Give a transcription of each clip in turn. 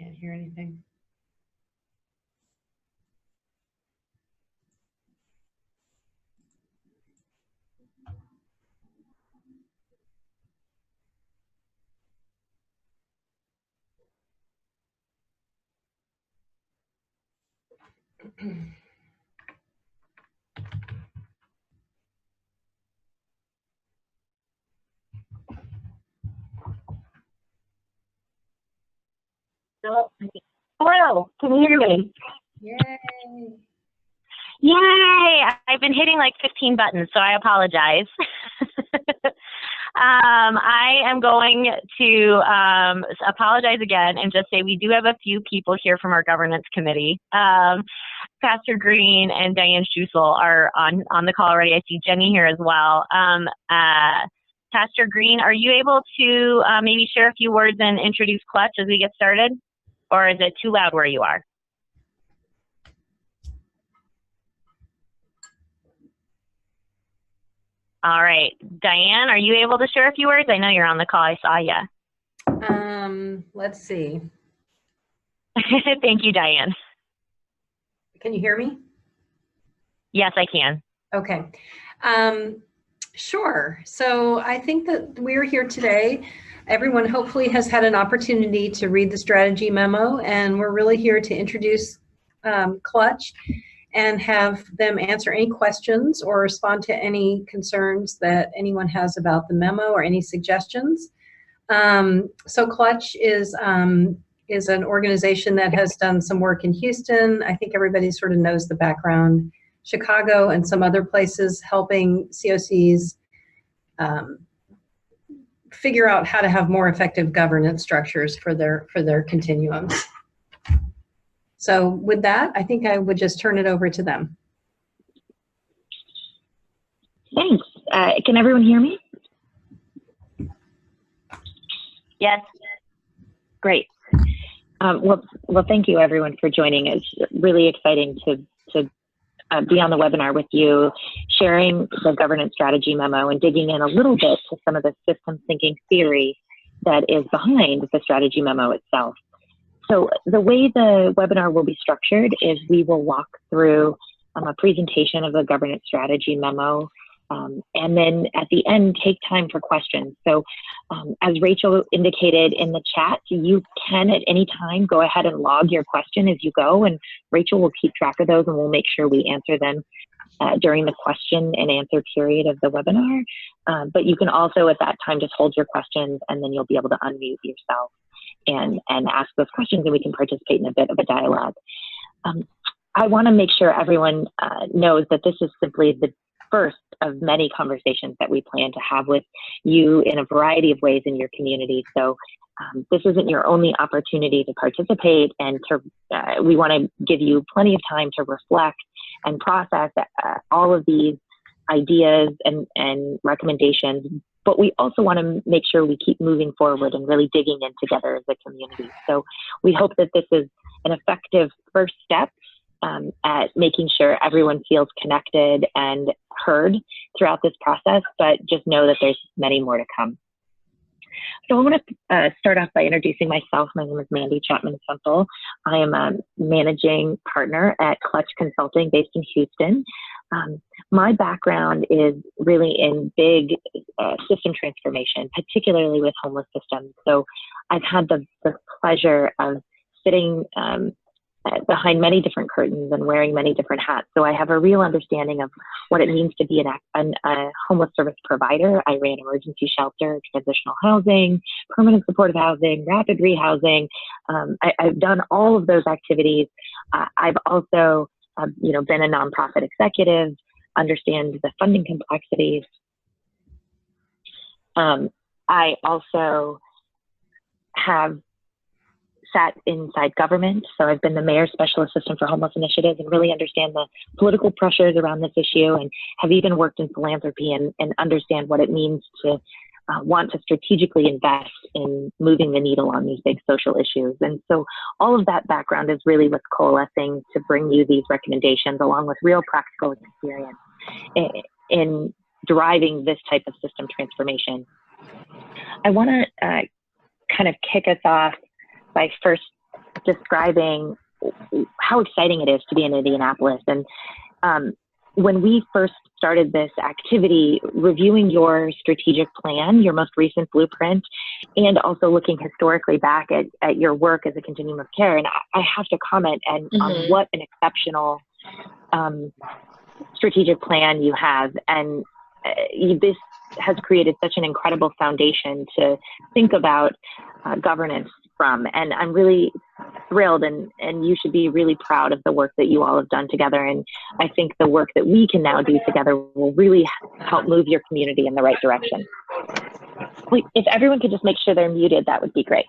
can't hear anything. Hello, can you hear me? Yay! Yay! I've been hitting like 15 buttons, so I apologize. I am going to apologize again and just say we do have a few people here from our governance committee. Pastor Green and Diane Schussel are on the call already. I see Jenny here as well. Pastor Green, are you able to maybe share a few words and introduce Clutch as we get started? Or is it too loud where you are? All right. Diane, are you able to share a few words? I know you're on the call. I saw you. Let's see. Thank you, Diane. Can you hear me? Yes, I can. Okay. Sure. So I think that we're here today. Everyone hopefully has had an opportunity to read the strategy memo, and we're really here to introduce Clutch and have them answer any questions or respond to any concerns that anyone has about the memo or any suggestions. So Clutch is an organization that has done some work in Houston. I think everybody sort of knows the background. Chicago and some other places helping COCs figure out how to have more effective governance structures for their continuums. So with that, I think I would just turn it over to them. Thanks. Can everyone hear me? Yes. Great. Well, thank you everyone for joining. It's really exciting to be on the webinar with you, sharing the governance strategy memo and digging in a little bit to some of the systems thinking theory that is behind the strategy memo itself. So the way the webinar will be structured is we will walk through a presentation of the governance strategy memo, and then at the end take time for questions. So as Rachel indicated in the chat, you can at any time go ahead and log your question as you go, and Rachel will keep track of those and we'll make sure we answer them during the question and answer period of the webinar. But you can also at that time just hold your questions, and then you'll be able to unmute yourself and ask those questions, and we can participate in a bit of a dialogue. I want to make sure everyone knows that this is simply the first of many conversations that we plan to have with you in a variety of ways in your community. So this isn't your only opportunity to participate, and we want to give you plenty of time to reflect and process all of these ideas and recommendations. But we also want to make sure we keep moving forward and really digging in together as a community. So we hope that this is an effective first step at making sure everyone feels connected and heard throughout this process, but just know that there's many more to come. So I want to start off by introducing myself. My name is Mandy Chapman-Semple. I am a managing partner at Clutch Consulting based in Houston. My background is really in big system transformation, particularly with homeless systems. So I've had the pleasure of sitting behind many different curtains and wearing many different hats. So I have a real understanding of what it means to be a homeless service provider. I ran emergency shelter, transitional housing, permanent supportive housing, rapid rehousing. I've done all of those activities. I've also been a nonprofit executive, understand the funding complexities. I also have sat inside government. So I've been the mayor's special assistant for homeless initiatives and really understand the political pressures around this issue, and have even worked in philanthropy and understand what it means to want to strategically invest in moving the needle on these big social issues. And so all of that background is really what's coalescing to bring you these recommendations along with real practical experience in driving this type of system transformation. I want to kind of kick us off by first describing how exciting it is to be in Indianapolis. And when we first started this activity, reviewing your strategic plan, your most recent blueprint, and also looking historically back at your work as a continuum of care, and I have to comment on what an exceptional strategic plan you have. And this has created such an incredible foundation to think about governance from. And I'm really thrilled, and you should be really proud of the work that you all have done together. And I think the work that we can now do together will really help move your community in the right direction. If everyone could just make sure they're muted, that would be great.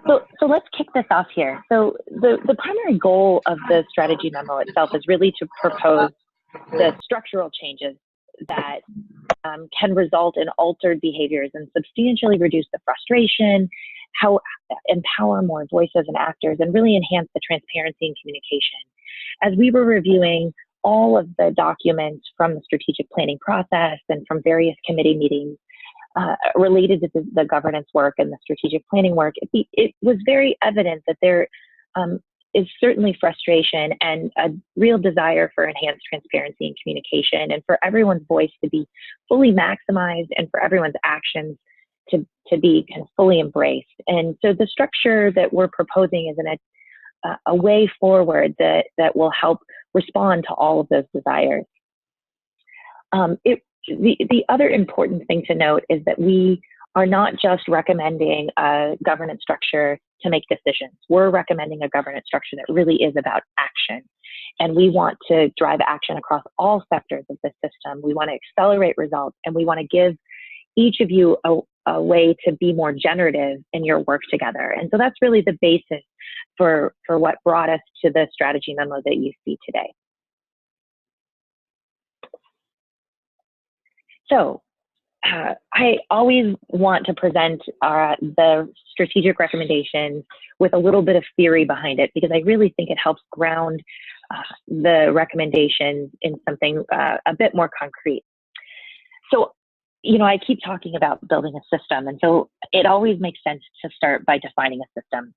So let's kick this off here. So the primary goal of the strategy memo itself is really to propose the structural changes that can result in altered behaviors and substantially reduce the frustration, how empower more voices and actors, and really enhance the transparency and communication. As we were reviewing all of the documents from the strategic planning process and from various committee meetings related to the governance work and the strategic planning work, it was very evident that there is certainly frustration and a real desire for enhanced transparency and communication, and for everyone's voice to be fully maximized and for everyone's actions to be kind of fully embraced. And so the structure that we're proposing is a way forward that will help respond to all of those desires. The other important thing to note is that we are not just recommending a governance structure to make decisions. We're recommending a governance structure that really is about action. And we want to drive action across all sectors of the system. We want to accelerate results, and we want to give each of you a way to be more generative in your work together. And so that's really the basis for what brought us to the strategy memo that you see today. So I always want to present the strategic recommendations with a little bit of theory behind it, because I really think it helps ground the recommendations in something a bit more concrete. So, you know, I keep talking about building a system, and so it always makes sense to start by defining a system.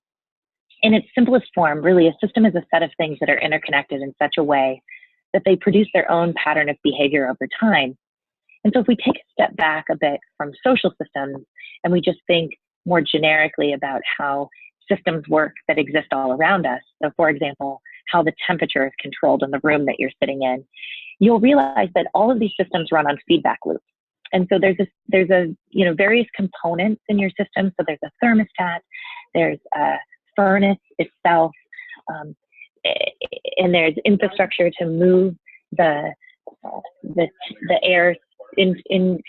In its simplest form, really, a system is a set of things that are interconnected in such a way that they produce their own pattern of behavior over time. And so if we take a step back a bit from social systems and we just think more generically about how systems work that exist all around us, so for example, how the temperature is controlled in the room that you're sitting in, you'll realize that all of these systems run on feedback loops. And so there's various components in your system. So there's a thermostat, there's a furnace itself, and there's infrastructure to move the air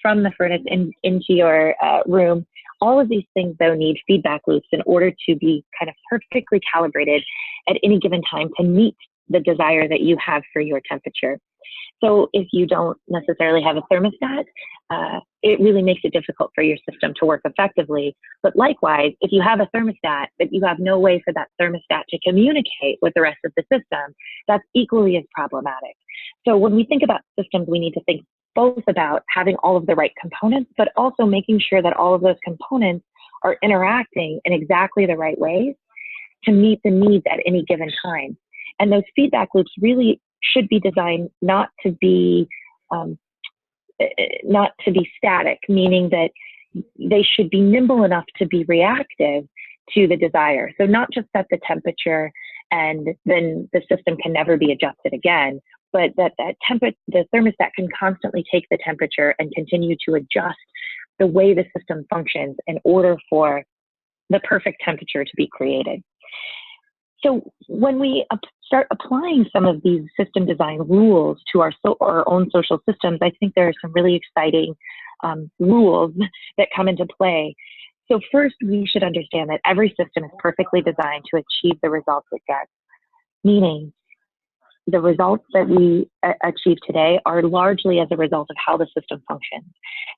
from the furnace into your room. All of these things, though, need feedback loops in order to be kind of perfectly calibrated at any given time to meet the desire that you have for your temperature. So if you don't necessarily have a thermostat, it really makes it difficult for your system to work effectively. But likewise, if you have a thermostat, but you have no way for that thermostat to communicate with the rest of the system, that's equally as problematic. So when we think about systems, we need to think both about having all of the right components, but also making sure that all of those components are interacting in exactly the right ways to meet the needs at any given time. And those feedback loops really should be designed not to be static, meaning that they should be nimble enough to be reactive to the desire. So not just set the temperature and then the system can never be adjusted again, but the thermostat can constantly take the temperature and continue to adjust the way the system functions in order for the perfect temperature to be created. So when we start applying some of these system design rules to our own social systems, I think there are some really exciting rules that come into play. So first, we should understand that every system is perfectly designed to achieve the results it gets, meaning the results that we achieve today are largely as a result of how the system functions.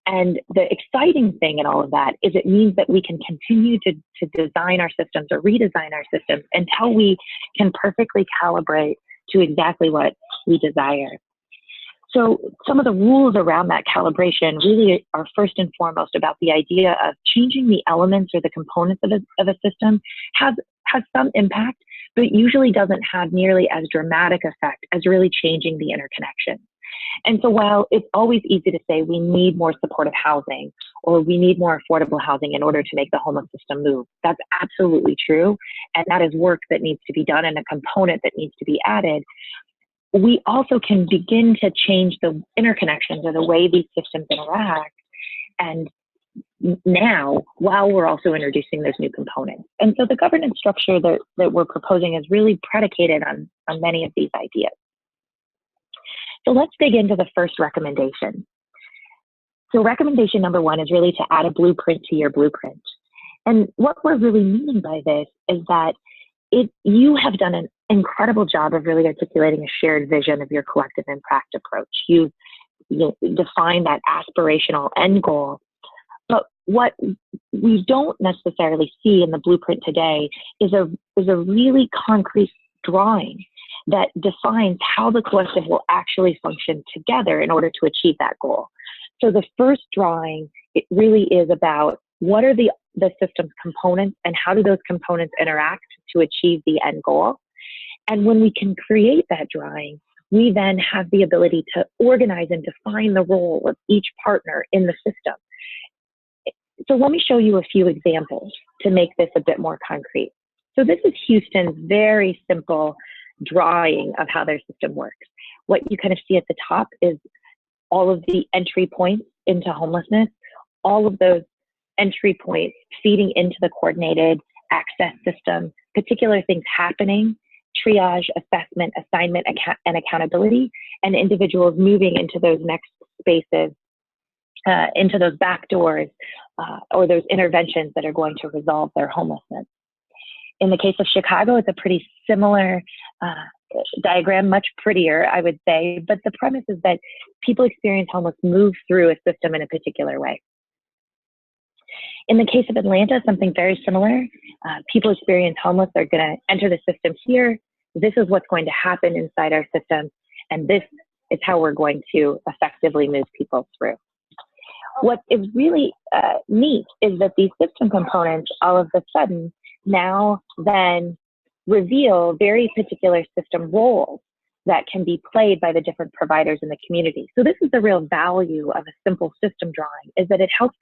And the exciting thing in all of that is it means that we can continue to design our systems or redesign our systems until we can perfectly calibrate to exactly what we desire. So some of the rules around that calibration really are first and foremost about the idea of changing the elements or the components of a system has some impact, but usually doesn't have nearly as dramatic effect as really changing the interconnection. And so while it's always easy to say we need more supportive housing or we need more affordable housing in order to make the homeless system move, that's absolutely true. And that is work that needs to be done and a component that needs to be added. We also can begin to change the interconnections or the way these systems interact, and now while we're also introducing those new components. And so the governance structure that we're proposing is really predicated on many of these ideas. So let's dig into the first recommendation. So recommendation number one is really to add a blueprint to your blueprint. And what we're really meaning by this is that you have done an incredible job of really articulating a shared vision of your collective impact approach. You've defined that aspirational end goal. But what we don't necessarily see in the blueprint today is a really concrete drawing that defines how the collective will actually function together in order to achieve that goal. So the first drawing, it really is about what are the system's components and how do those components interact to achieve the end goal. And when we can create that drawing, we then have the ability to organize and define the role of each partner in the system. So let me show you a few examples to make this a bit more concrete. So this is Houston's very simple drawing of how their system works. What you kind of see at the top is all of the entry points into homelessness, all of those entry points feeding into the coordinated access system, particular things happening, triage, assessment, assignment, and accountability, and individuals moving into those next spaces, into those back doors, or those interventions that are going to resolve their homelessness. In the case of Chicago, it's a pretty similar diagram, much prettier, I would say, but the premise is that people experience homeless move through a system in a particular way. In the case of Atlanta, something very similar. People experience homeless, they're going to enter the system here. This is what's going to happen inside our system, and this is how we're going to effectively move people through. What is really neat is that these system components all of a sudden now then reveal very particular system roles that can be played by the different providers in the community. So this is the real value of a simple system drawing, is that it helps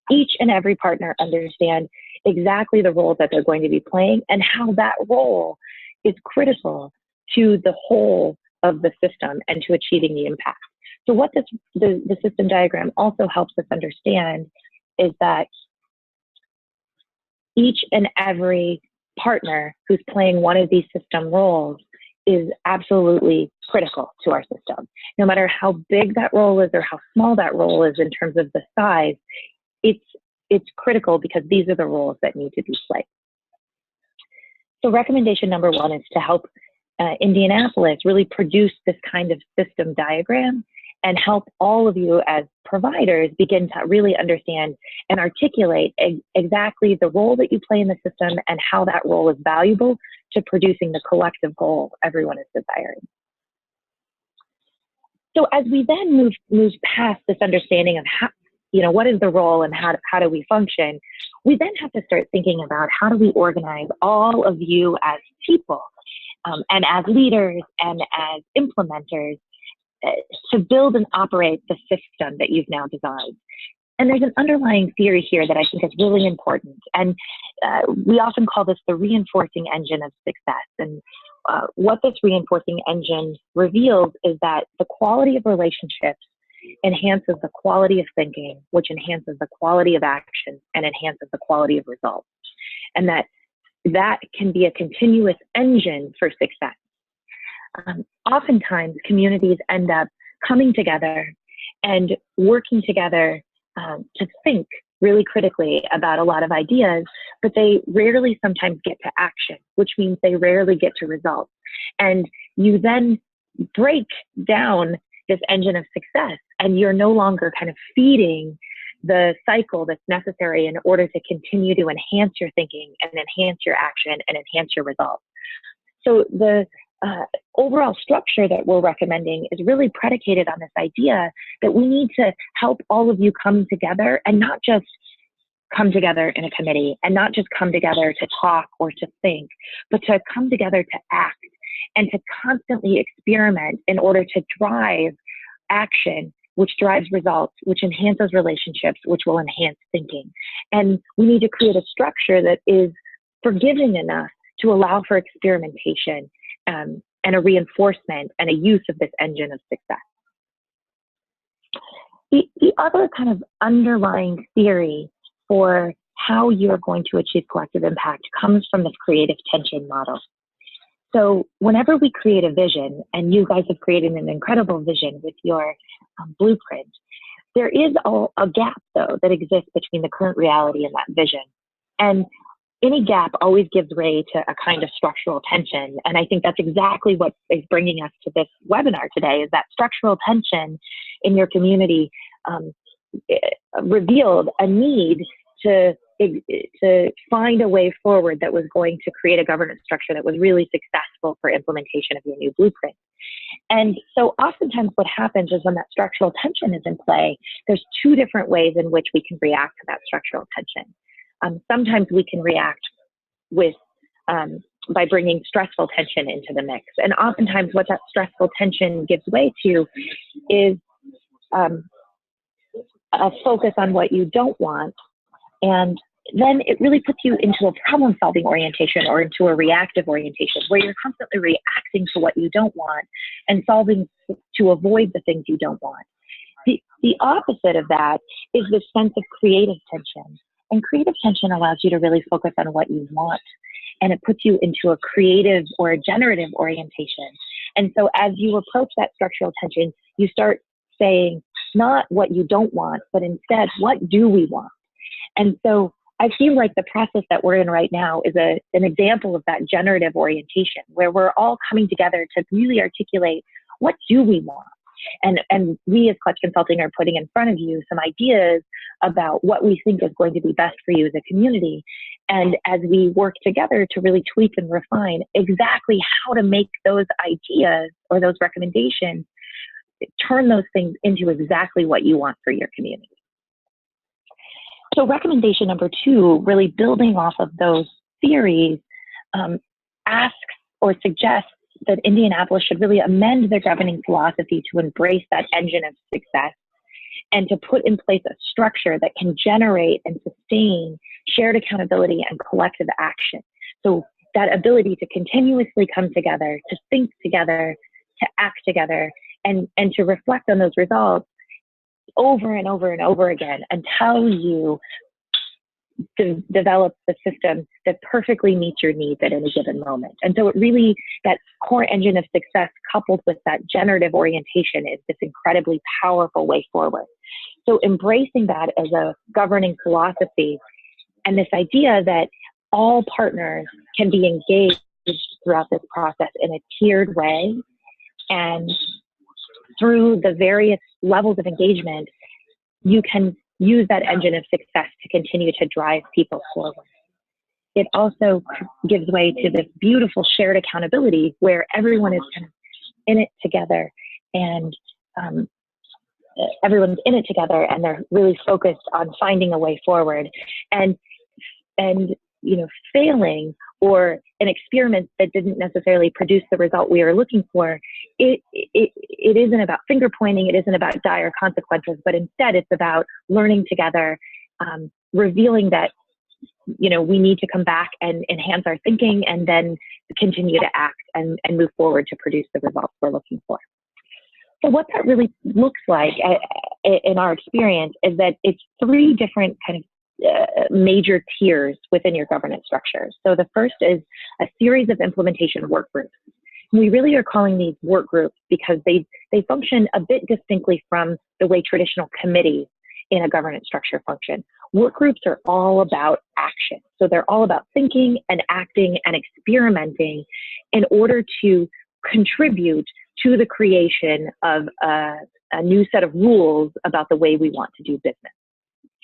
each and every partner understand exactly the role that they're going to be playing and how that role is critical to the whole of the system and to achieving the impact. So what the system diagram also helps us understand is that each and every partner who's playing one of these system roles is absolutely critical to our system. No matter how big that role is or how small that role is in terms of the size, it's critical because these are the roles that need to be played. So recommendation number one is to help Indianapolis really produce this kind of system diagram and help all of you as providers begin to really understand and articulate exactly the role that you play in the system and how that role is valuable to producing the collective goal everyone is desiring. So as we then move past this understanding of how, what is the role and how do we function, we then have to start thinking about how do we organize all of you as people and as leaders and as implementers to build and operate the system that you've now designed. And there's an underlying theory here that I think is really important. And we often call this the reinforcing engine of success. And what this reinforcing engine reveals is that the quality of relationships enhances the quality of thinking, which enhances the quality of action and enhances the quality of results. And that can be a continuous engine for success. Oftentimes, communities end up coming together and working together to think really critically about a lot of ideas, but they rarely sometimes get to action, which means they rarely get to results. And you then break down this engine of success, and you're no longer kind of feeding the cycle that's necessary in order to continue to enhance your thinking and enhance your action and enhance your results. So the overall structure that we're recommending is really predicated on this idea that we need to help all of you come together, and not just come together in a committee, and not just come together to talk or to think, but to come together to act and to constantly experiment in order to drive action, which drives results, which enhances relationships, which will enhance thinking. And we need to create a structure that is forgiving enough to allow for experimentation and a reinforcement and a use of this engine of success. The other kind of underlying theory for how you're going to achieve collective impact comes from this creative tension model. So whenever we create a vision, and you guys have created an incredible vision with your blueprint, there is a gap, though, that exists between the current reality and that vision. And any gap always gives way to a kind of structural tension. And I think that's exactly what is bringing us to this webinar today, is that structural tension in your community revealed a need to find a way forward that was going to create a governance structure that was really successful for implementation of your new blueprint. And so oftentimes what happens is when that structural tension is in play, there's two different ways in which we can react to that structural tension. Sometimes we can react with by bringing stressful tension into the mix. And oftentimes what that stressful tension gives way to is a focus on what you don't want. And then it really puts you into a problem-solving orientation or into a reactive orientation where you're constantly reacting to what you don't want and solving to avoid the things you don't want. The opposite of that is this sense of creative tension. And creative tension allows you to really focus on what you want, and it puts you into a creative or a generative orientation. And so as you approach that structural tension, you start saying not what you don't want, but instead, what do we want? And so I feel like the process that we're in right now is an example of that generative orientation, where we're all coming together to really articulate, what do we want? And we as Clutch Consulting are putting in front of you some ideas about what we think is going to be best for you as a community. And as we work together to really tweak and refine exactly how to make those ideas or those recommendations, turn those things into exactly what you want for your community. So recommendation number 2, really building off of those theories, asks or suggests that Indianapolis should really amend their governing philosophy to embrace that engine of success and to put in place a structure that can generate and sustain shared accountability and collective action. So that ability to continuously come together, to think together, to act together, and to reflect on those results over and over and over again until you develop the system that perfectly meets your needs at any given moment. And so it really, that core engine of success coupled with that generative orientation is this incredibly powerful way forward. So embracing that as a governing philosophy, and this idea that all partners can be engaged throughout this process in a tiered way, and through the various levels of engagement, you can use that engine of success to continue to drive people forward. It also gives way to this beautiful shared accountability where everyone is kind of in it together, and everyone's in it together, and they're really focused on finding a way forward. And you know, failing or an experiment that didn't necessarily produce the result we are looking for, it isn't about finger pointing, it isn't about dire consequences, but instead it's about learning together, revealing that, you know, we need to come back and enhance our thinking and then continue to act and move forward to produce the results we're looking for. So what that really looks like in our experience is that it's 3 different kind of major tiers within your governance structure. So the first is a series of implementation work groups. We really are calling these work groups because they function a bit distinctly from the way traditional committees in a governance structure function. Work groups are all about action. So they're all about thinking and acting and experimenting in order to contribute to the creation of a new set of rules about the way we want to do business.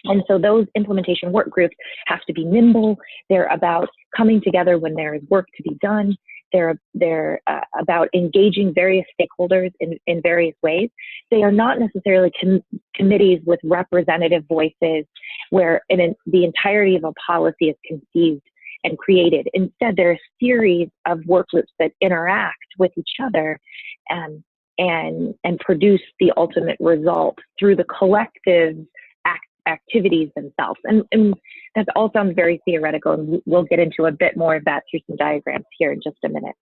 And so those implementation work groups have to be nimble. They're about coming together when there is work to be done. they're about engaging various stakeholders in various ways. They are not necessarily committees with representative voices where the entirety of a policy is conceived and created. Instead, there are a series of work groups that interact with each other and produce the ultimate result through the collective activities themselves. And that all sounds very theoretical, and we'll get into a bit more of that through some diagrams here in just a minute.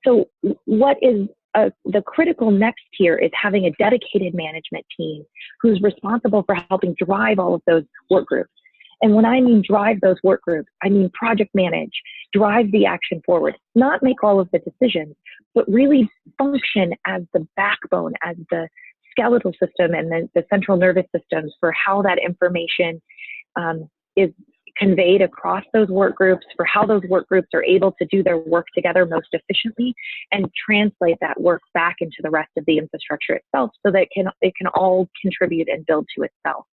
So what is the critical next here is having a dedicated management team who's responsible for helping drive all of those work groups. And when I mean drive those work groups, I mean project manage, drive the action forward, not make all of the decisions, but really function as the backbone, as the skeletal system and the central nervous systems for how that information is conveyed across those work groups, for how those work groups are able to do their work together most efficiently and translate that work back into the rest of the infrastructure itself so that it can all contribute and build to itself.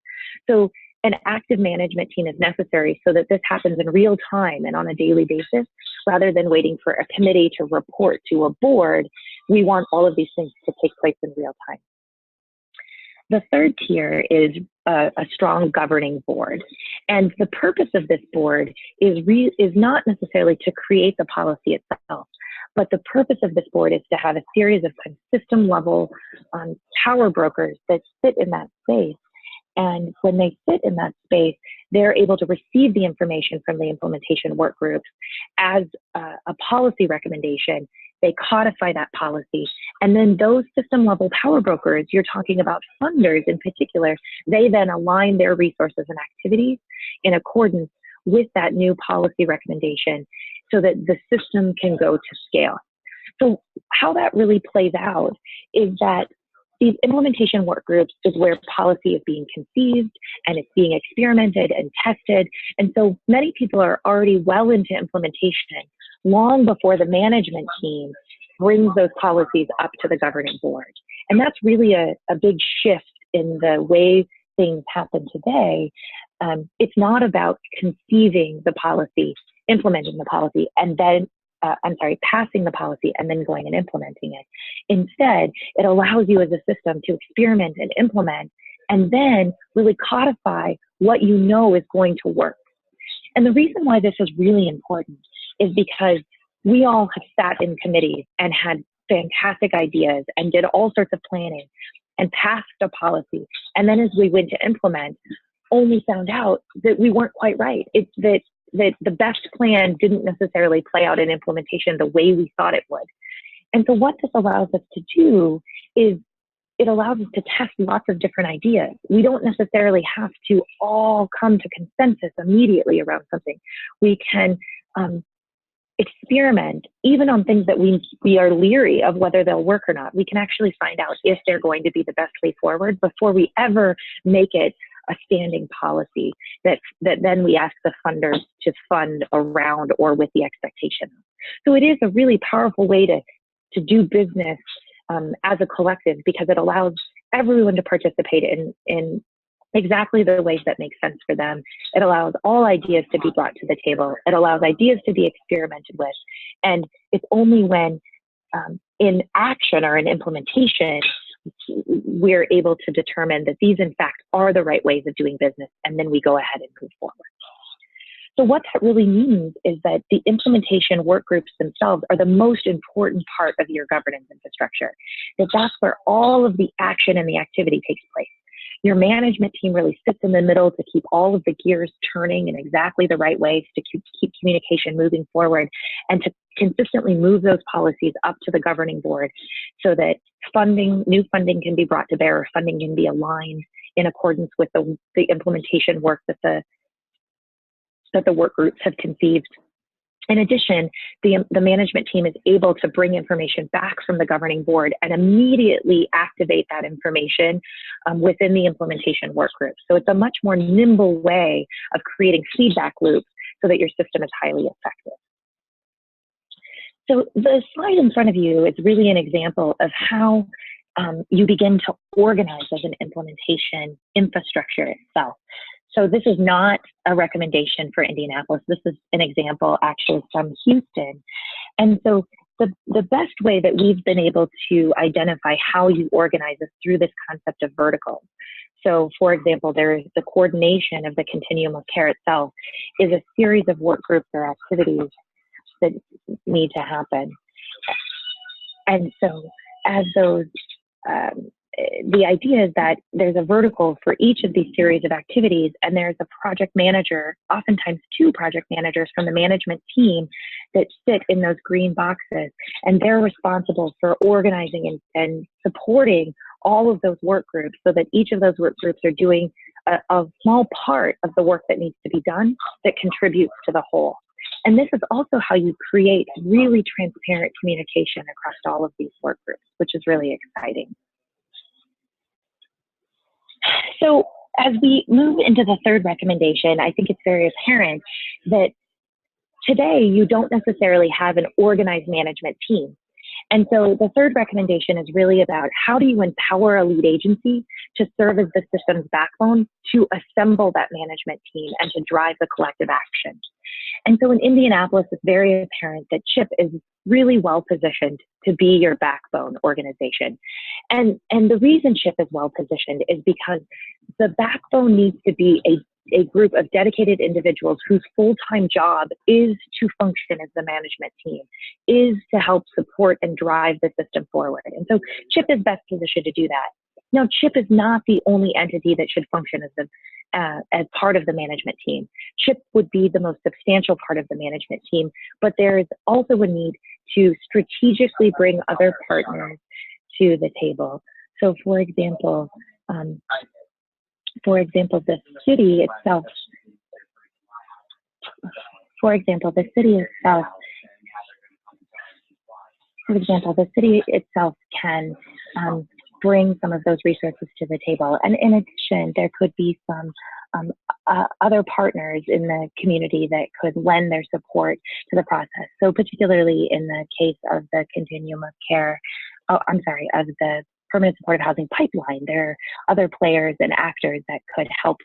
So an active management team is necessary so that this happens in real time and on a daily basis, rather than waiting for a committee to report to a board. We want all of these things to take place in real time. The third tier is a strong governing board. And the purpose of this board is not necessarily to create the policy itself, but the purpose of this board is to have a series of system level power brokers that sit in that space. And when they sit in that space, they're able to receive the information from the implementation work groups as a policy recommendation. They codify that policy. And then those system level power brokers, you're talking about funders in particular, they then align their resources and activities in accordance with that new policy recommendation so that the system can go to scale. So how that really plays out is that these implementation work groups is where policy is being conceived and it's being experimented and tested. And so many people are already well into implementation long before the management team brings those policies up to the governing board. And that's really a big shift in the way things happen today. It's not about conceiving the policy, implementing the policy, and then passing the policy and then going and implementing it. Instead, it allows you as a system to experiment and implement and then really codify what you know is going to work. And the reason why this is really important is because we all have sat in committees and had fantastic ideas and did all sorts of planning and passed a policy. And then as we went to implement, only found out that we weren't quite right. It's that the best plan didn't necessarily play out in implementation the way we thought it would. And so what this allows us to do is it allows us to test lots of different ideas. We don't necessarily have to all come to consensus immediately around something. We can experiment even on things that we are leery of whether they'll work or not. We can actually find out if they're going to be the best way forward before we ever make it a standing policy that then we ask the funders to fund around or with the expectation. So it is a really powerful way to do business as a collective, because it allows everyone to participate in exactly the ways that make sense for them. It allows all ideas to be brought to the table. It allows ideas to be experimented with. And it's only when in action or in implementation we're able to determine that these, in fact, are the right ways of doing business, and then we go ahead and move forward. So what that really means is that the implementation work groups themselves are the most important part of your governance infrastructure, that's where all of the action and the activity takes place. Your management team really sits in the middle to keep all of the gears turning in exactly the right ways, to keep communication moving forward, and to consistently move those policies up to the governing board so that new funding can be brought to bear, or funding can be aligned in accordance with the implementation work that the work groups have conceived. In addition, the management team is able to bring information back from the governing board and immediately activate that information within the implementation work group. So it's a much more nimble way of creating feedback loops so that your system is highly effective. So the slide in front of you is really an example of how you begin to organize as an implementation infrastructure itself. So this is not a recommendation for Indianapolis. This is an example actually from Houston. And so the best way that we've been able to identify how you organize is through this concept of verticals. So for example, there is the coordination of the continuum of care itself is a series of work groups or activities that need to happen. And so as those, the idea is that there's a vertical for each of these series of activities, and there's a project manager, oftentimes two project managers from the management team that sit in those green boxes, and they're responsible for organizing and supporting all of those work groups so that each of those work groups are doing a small part of the work that needs to be done that contributes to the whole. And this is also how you create really transparent communication across all of these work groups, which is really exciting. So as we move into the third recommendation, I think it's very apparent that today you don't necessarily have an organized management team. And so the third recommendation is really about how do you empower a lead agency to serve as the system's backbone to assemble that management team and to drive the collective action. And so in Indianapolis, it's very apparent that CHIP is really well positioned to be your backbone organization. And the reason CHIP is well positioned is because the backbone needs to be a group of dedicated individuals whose full-time job is to function as the management team, is to help support and drive the system forward. And so CHIP is best positioned to do that. Now, CHIP is not the only entity that should function as part of the management team. CHIP would be the most substantial part of the management team, but there is also a need to strategically bring other partners to the table. So, for example, the city itself. Can bring some of those resources to the table. And in addition, there could be some other partners in the community that could lend their support to the process. So particularly in the case of the continuum of care, of the permanent supportive housing pipeline, there are other players and actors that could help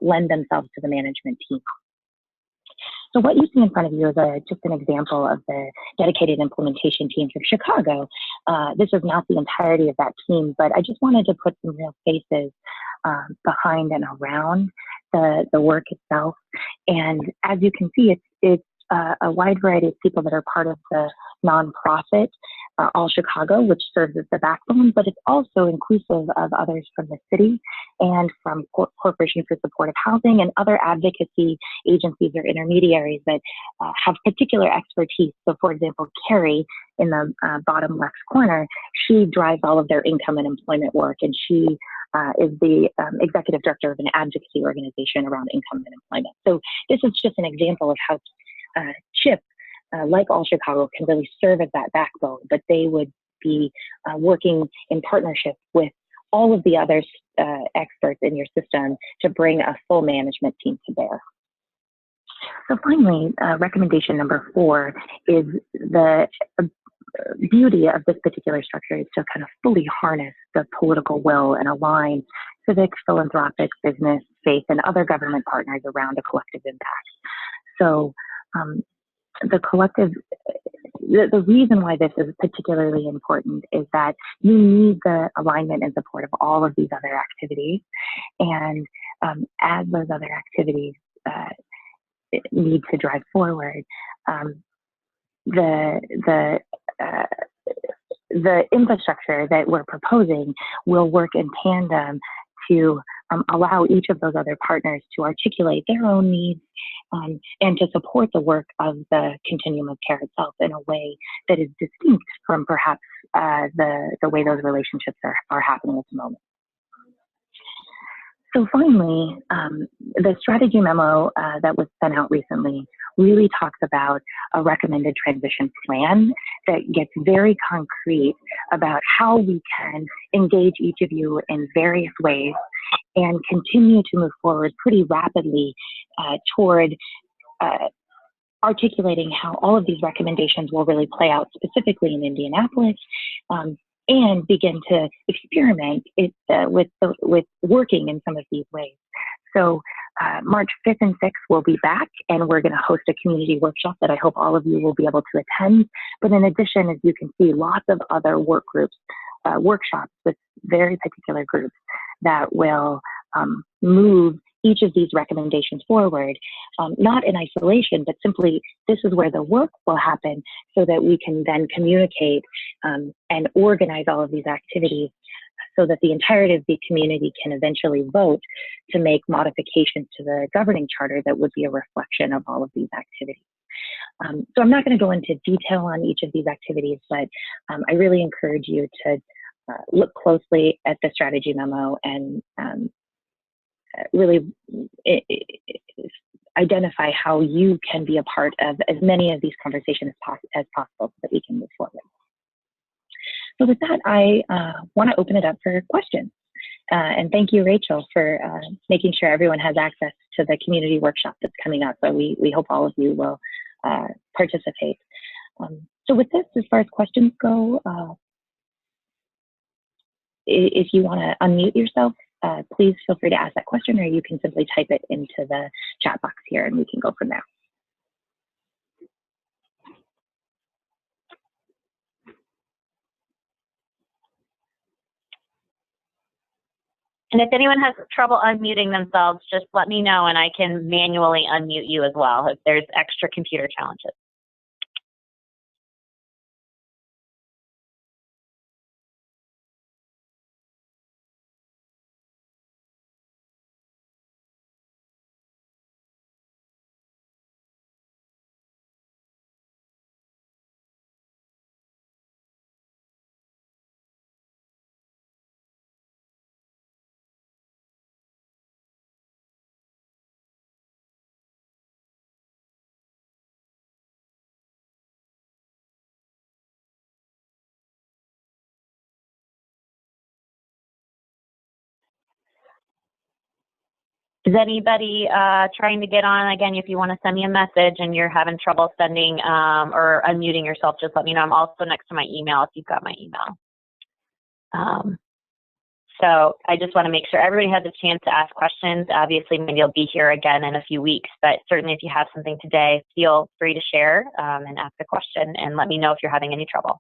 lend themselves to the management team. So what you see in front of you is just an example of the dedicated implementation team from Chicago. This is not the entirety of that team, but I just wanted to put some real faces behind and around the work itself. And as you can see, it's a wide variety of people that are part of the nonprofit, All Chicago, which serves as the backbone, but it's also inclusive of others from the city and from Corporation for Supportive Housing and other advocacy agencies or intermediaries that have particular expertise. So for example, Carrie in the bottom left corner, she drives all of their income and employment work, and she is the executive director of an advocacy organization around income and employment. So this is just an example of how CHIP, like All Chicago, can really serve as that backbone, but they would be working in partnership with all of the other experts in your system to bring a full management team to bear. So finally, recommendation number 4 is the beauty of this particular structure is to kind of fully harness the political will and align civic, philanthropic, business, faith, and other government partners around a collective impact. So the reason why this is particularly important is that you need the alignment and support of all of these other activities. And as those other activities need to drive forward, the infrastructure that we're proposing will work in tandem to allow each of those other partners to articulate their own needs and to support the work of the continuum of care itself in a way that is distinct from perhaps the way those relationships are happening at the moment. So finally, the strategy memo that was sent out recently really talks about a recommended transition plan that gets very concrete about how we can engage each of you in various ways and continue to move forward pretty rapidly toward articulating how all of these recommendations will really play out specifically in Indianapolis, and begin to experiment with working in some of these ways. So March 5th and 6th, we'll be back, and we're going to host a community workshop that I hope all of you will be able to attend. But in addition, as you can see, lots of other work groups, workshops with very particular groups that will move each of these recommendations forward, not in isolation, but simply this is where the work will happen so that we can then communicate and organize all of these activities so that the entirety of the community can eventually vote to make modifications to the governing charter that would be a reflection of all of these activities. So I'm not going to go into detail on each of these activities, but I really encourage you to look closely at the strategy memo and really identify how you can be a part of as many of these conversations as possible so that we can move forward. So with that, I want to open it up for questions. And thank you, Rachel, for making sure everyone has access to the community workshop that's coming up. So we hope all of you will participate. So with this, as far as questions go, if you want to unmute yourself, please feel free to ask that question, or you can simply type it into the chat box here and we can go from there. And if anyone has trouble unmuting themselves, just let me know and I can manually unmute you as well if there's extra computer challenges. Is anybody trying to get on? Again, if you want to send me a message and you're having trouble sending or unmuting yourself, just let me know. I'm also next to my email if you've got my email. So I just want to make sure everybody has a chance to ask questions. Obviously, maybe you'll be here again in a few weeks, but certainly if you have something today, feel free to share and ask a question and let me know if you're having any trouble.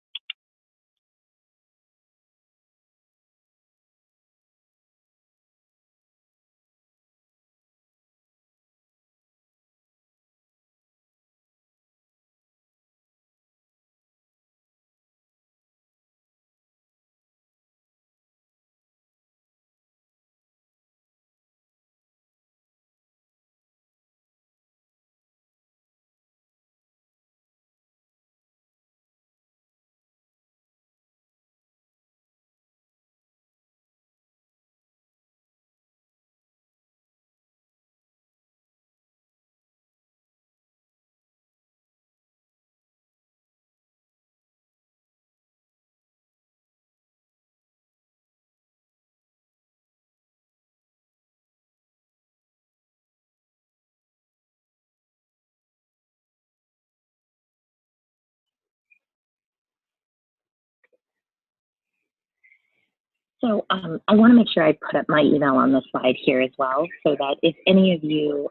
So I want to make sure I put up my email on the slide here as well, so that if any of you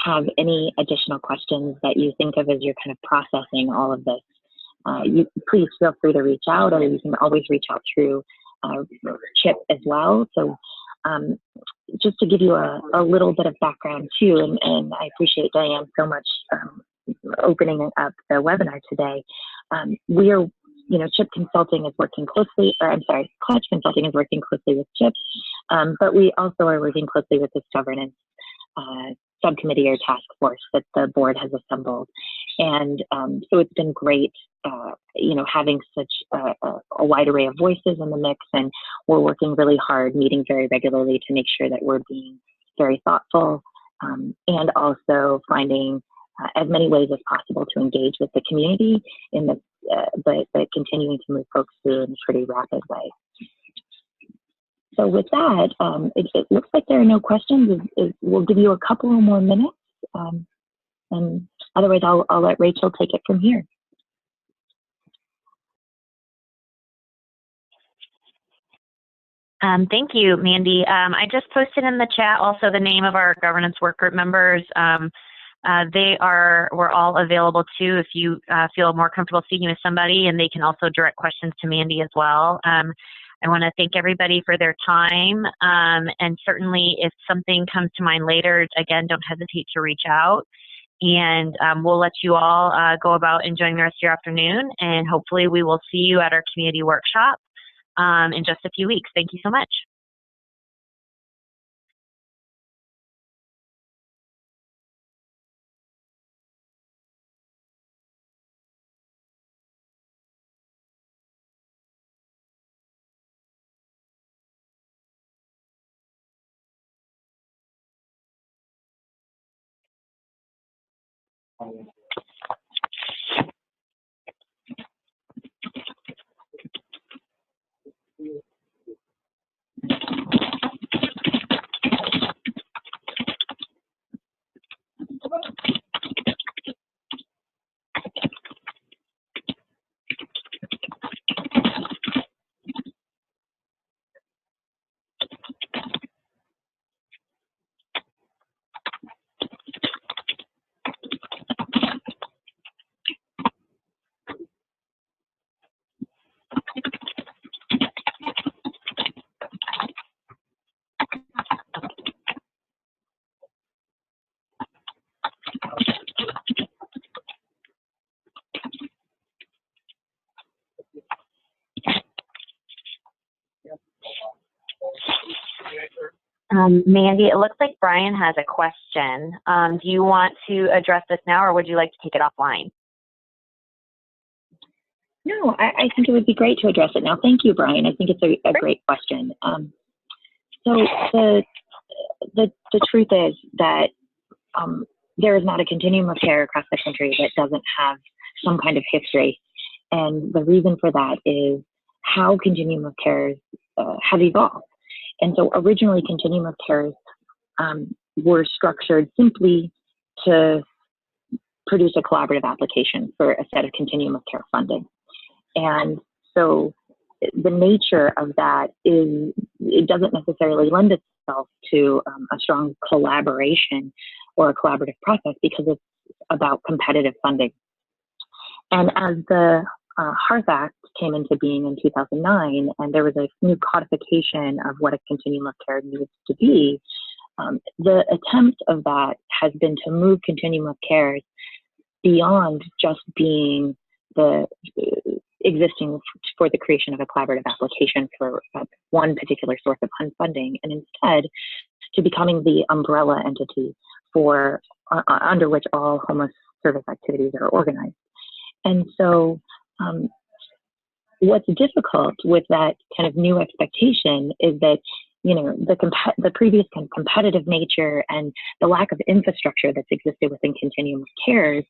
have any additional questions that you think of as you're kind of processing all of this, you please feel free to reach out, or you can always reach out through Chip as well. So just to give you a little bit of background too, and I appreciate Diane so much opening up the webinar today. We are, Chip Consulting is working closely, or I'm sorry, Clutch Consulting is working closely with Chip, but we also are working closely with this governance subcommittee or task force that the board has assembled. And so it's been great, having such a wide array of voices in the mix, and we're working really hard, meeting very regularly to make sure that we're being very thoughtful and also finding as many ways as possible to engage with the community in the, but continuing to move folks through in a pretty rapid way. So with that, it looks like there are no questions. We'll give you a couple of more minutes, and otherwise I'll let Rachel take it from here. Thank you, Mandy. I just posted in the chat also the name of our governance workgroup members. We're all available too if you feel more comfortable speaking with somebody, and they can also direct questions to Mandy as well. I want to thank everybody for their time, and certainly if something comes to mind later, again, don't hesitate to reach out, and we'll let you all go about enjoying the rest of your afternoon, and hopefully we will see you at our community workshop in just a few weeks. Thank you so much. Mandy, it looks like Brian has a question. Do you want to address this now, or would you like to take it offline? No, I think it would be great to address it now. Thank you, Brian. I think it's a great question. So the truth is that there is not a continuum of care across the country that doesn't have some kind of history. And the reason for that is how continuum of cares have evolved. And so originally continuum of cares were structured simply to produce a collaborative application for a set of continuum of care funding. And so the nature of that is it doesn't necessarily lend itself to a strong collaboration or a collaborative process because it's about competitive funding. And as the HARF Act came into being in 2009, and there was a new codification of what a continuum of care needs to be, the attempt of that has been to move continuum of care beyond just being the existing for the creation of a collaborative application for one particular source of funding, and instead to becoming the umbrella entity for under which all homeless service activities are organized. And so what's difficult with that kind of new expectation is that, you know, the previous kind of competitive nature and the lack of infrastructure that's existed within continuum of cares,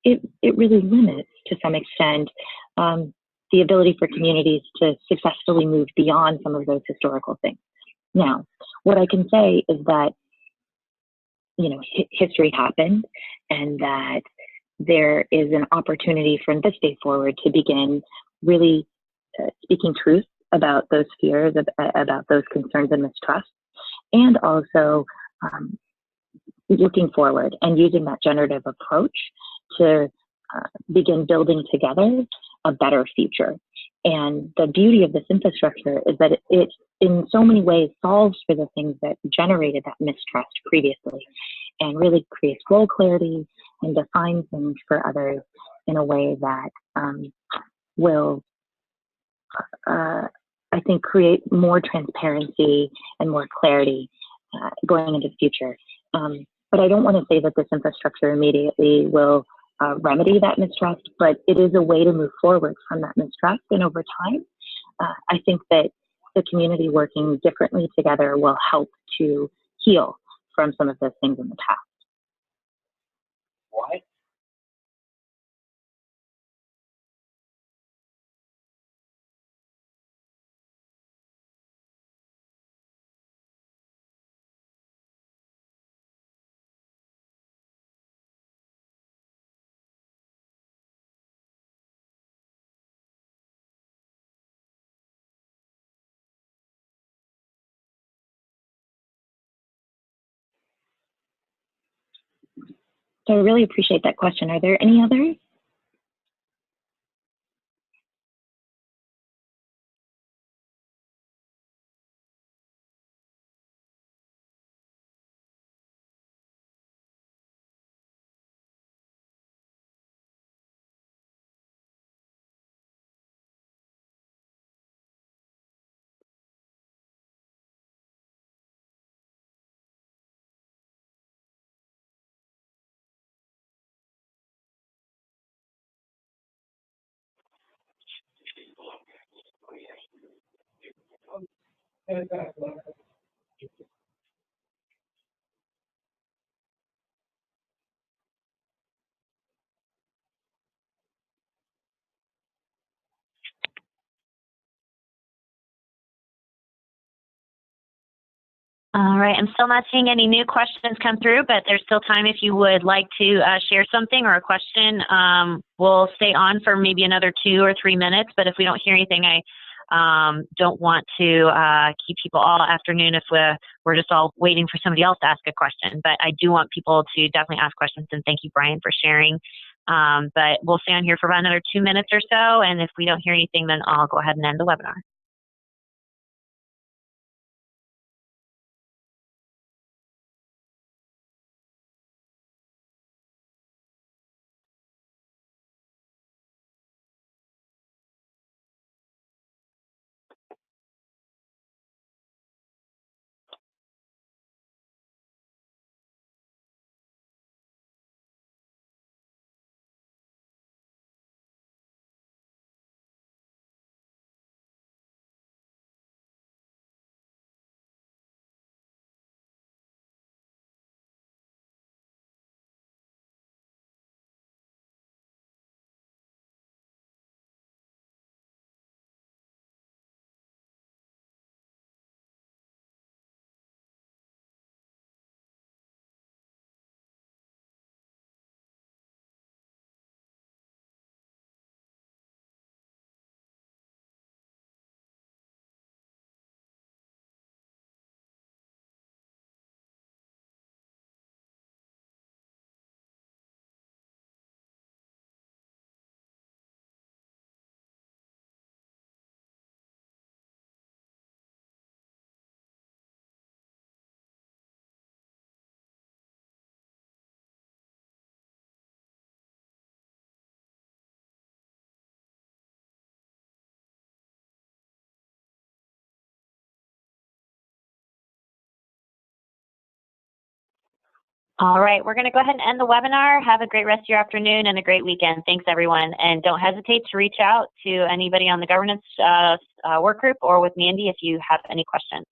it really limits to some extent the ability for communities to successfully move beyond some of those historical things. Now, what I can say is that, you know, history happened, and that there is an opportunity from this day forward to begin really speaking truth about those fears, about those concerns and mistrust, and also looking forward and using that generative approach to begin building together a better future. And the beauty of this infrastructure is that it in so many ways solves for the things that generated that mistrust previously, and really creates goal clarity and defines things for others in a way that will, I think, create more transparency and more clarity going into the future. But I don't want to say that this infrastructure immediately will remedy that mistrust, but it is a way to move forward from that mistrust. And over time, I think that the community working differently together will help to heal from some of those things in the past. Why? So I really appreciate that question. Are there any others? All right, I'm still not seeing any new questions come through, but there's still time if you would like to share something or a question. We'll stay on for maybe another 2 or 3 minutes, but if we don't hear anything, I don't want to keep people all afternoon if we're just all waiting for somebody else to ask a question. But I do want people to definitely ask questions, and thank you, Brian, for sharing. But we'll stay on here for about another 2 minutes or so, and if we don't hear anything, then I'll go ahead and end the webinar. All right, we're going to go ahead and end the webinar. Have a great rest of your afternoon and a great weekend. Thanks, everyone. And don't hesitate to reach out to anybody on the governance work group or with Mandy if you have any questions.